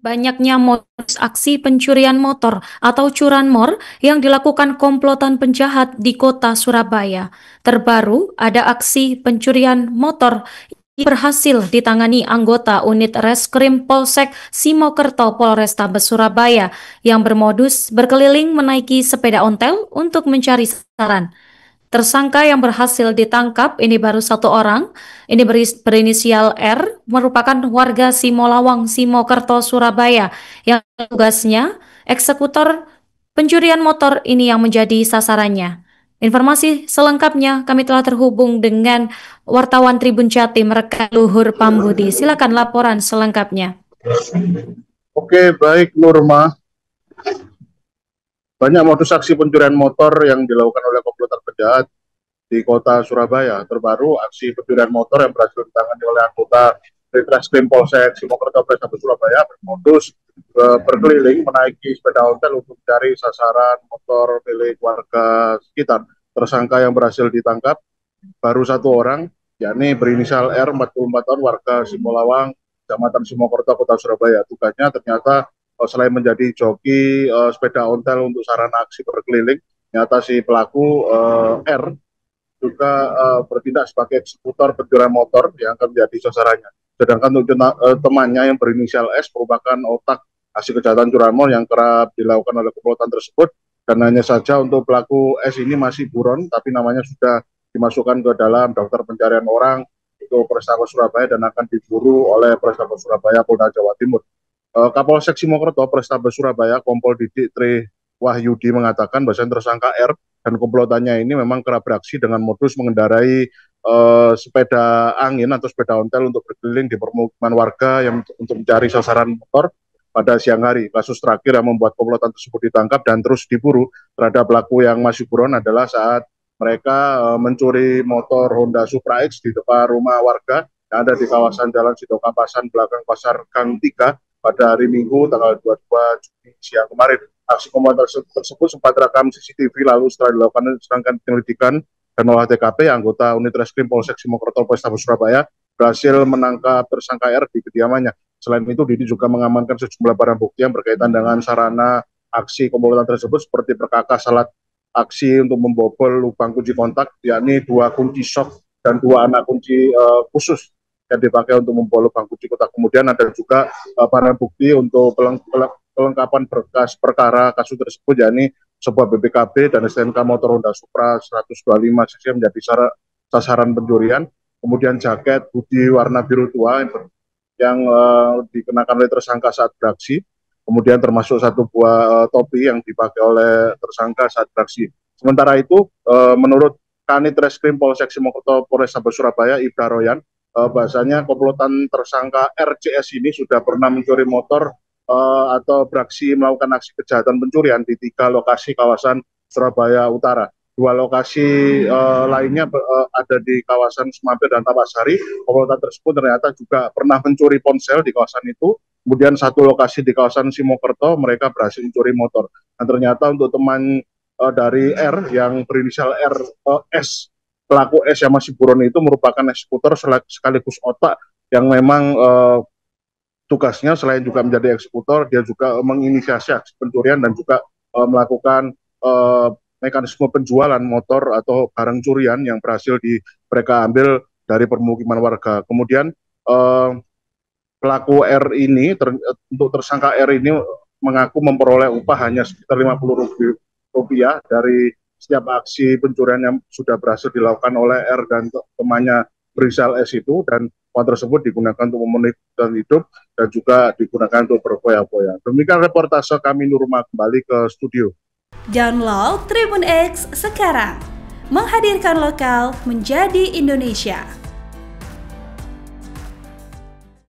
Banyaknya modus aksi pencurian motor atau curanmor yang dilakukan komplotan penjahat di kota Surabaya. Terbaru, ada aksi pencurian motor yang berhasil ditangani anggota unit Reskrim Polsek Simokerto Polrestabes Surabaya yang bermodus berkeliling menaiki sepeda ontel untuk mencari sasaran. Tersangka yang berhasil ditangkap ini baru satu orang, ini berinisial R, merupakan warga Simolawang, Simokerto, Surabaya, yang tugasnya eksekutor pencurian motor ini yang menjadi sasarannya. Informasi selengkapnya kami telah terhubung dengan wartawan Tribun Jatim, rekan Luhur Pambudi. Silakan laporan selengkapnya. Oke, baik Nurma. Banyak modus aksi pencurian motor yang dilakukan oleh komplotan penjahat di kota Surabaya. Terbaru, aksi pencurian motor yang berhasil ditangani oleh anggota Reskrim Polsek Simokerto Polrestabes Surabaya bermodus berkeliling menaiki sepeda ontel untuk mencari sasaran motor milik warga sekitar. Tersangka yang berhasil ditangkap baru satu orang, yakni berinisial R, 44 tahun, warga Simolawang, Kecamatan Simokerto, Kota Surabaya. Tugasnya ternyata selain menjadi joki sepeda ontel untuk sarana aksi berkeliling, ternyata si pelaku R juga bertindak sebagai eksekutor pencurian motor yang akan menjadi sasarannya. Sedangkan untuk temannya yang berinisial S merupakan otak aksi kejahatan curanmor yang kerap dilakukan oleh komplotan tersebut. Dan hanya saja untuk pelaku S ini masih buron, tapi namanya sudah dimasukkan ke dalam daftar pencarian orang itu Polrestabes Surabaya dan akan diburu oleh Polrestabes Surabaya Polda Jawa Timur. Kapolsek Simokerto Polrestabes Surabaya Kompol Didik Tri Wahyudi mengatakan bahwa tersangka R dan komplotannya ini memang kerap beraksi dengan modus mengendarai sepeda angin atau sepeda ontel untuk berkeliling di permukiman warga yang untuk mencari sasaran motor pada siang hari. Kasus terakhir yang membuat komplotan tersebut ditangkap dan terus diburu terhadap pelaku yang masih buron adalah saat mereka mencuri motor Honda Supra X di depan rumah warga yang ada di kawasan Jalan Sido Kapasan belakang Pasar Gang 3 pada hari Minggu tanggal 22 Juni siang kemarin. Aksi komplotan tersebut sempat rekam CCTV, lalu setelah dilakukan serangkaian penyelidikan dan olah TKP, anggota unit Reskrim Polsek Simokerto Polrestabes Surabaya berhasil menangkap tersangka R di kediamannya. Selain itu, Didi juga mengamankan sejumlah barang bukti yang berkaitan dengan sarana aksi komplotan tersebut seperti perkakas alat aksi untuk membobol lubang kunci kontak, yakni 2 kunci shock dan 2 anak kunci khusus yang dipakai untuk membobol lubang kunci kontak. Kemudian ada juga barang bukti untuk kelengkapan berkas perkara kasus tersebut, yakni sebuah BPKB dan STNK motor Honda Supra 125 cc menjadi sasaran pencurian. Kemudian jaket hoodie warna biru tua yang dikenakan oleh tersangka saat beraksi. Kemudian termasuk satu buah topi yang dipakai oleh tersangka saat beraksi. Sementara itu, menurut Kanit Reskrim Polsek Simokerto Polrestabes Surabaya, Ibda Royan, bahasanya komplotan tersangka RCS ini sudah pernah mencuri motor atau beraksi melakukan aksi kejahatan pencurian di 3 lokasi kawasan Surabaya Utara. 2 lokasi lainnya ada di kawasan Semampir dan Tabaksari. Komplotan tersebut ternyata juga pernah mencuri ponsel di kawasan itu. Kemudian 1 lokasi di kawasan Simokerto mereka berhasil mencuri motor. Dan ternyata untuk teman dari R yang berinisial S, pelaku S yang masih buron itu merupakan eksekutor sekaligus otak yang memang tugasnya selain juga menjadi eksekutor, dia juga menginisiasi aksi pencurian dan juga melakukan mekanisme penjualan motor atau barang curian yang berhasil mereka ambil dari permukiman warga. Kemudian pelaku R ini, untuk tersangka R ini mengaku memperoleh upah hanya sekitar Rp50.000 dari setiap aksi pencurian yang sudah berhasil dilakukan oleh R dan temannya berinisial S itu, dan uang tersebut digunakan untuk memenuhi kebutuhan hidup dan juga digunakan untuk berfoya-foya. Demikian reportase kami, Nurma, kembali ke studio. Download Tribun X sekarang, menghadirkan lokal menjadi Indonesia.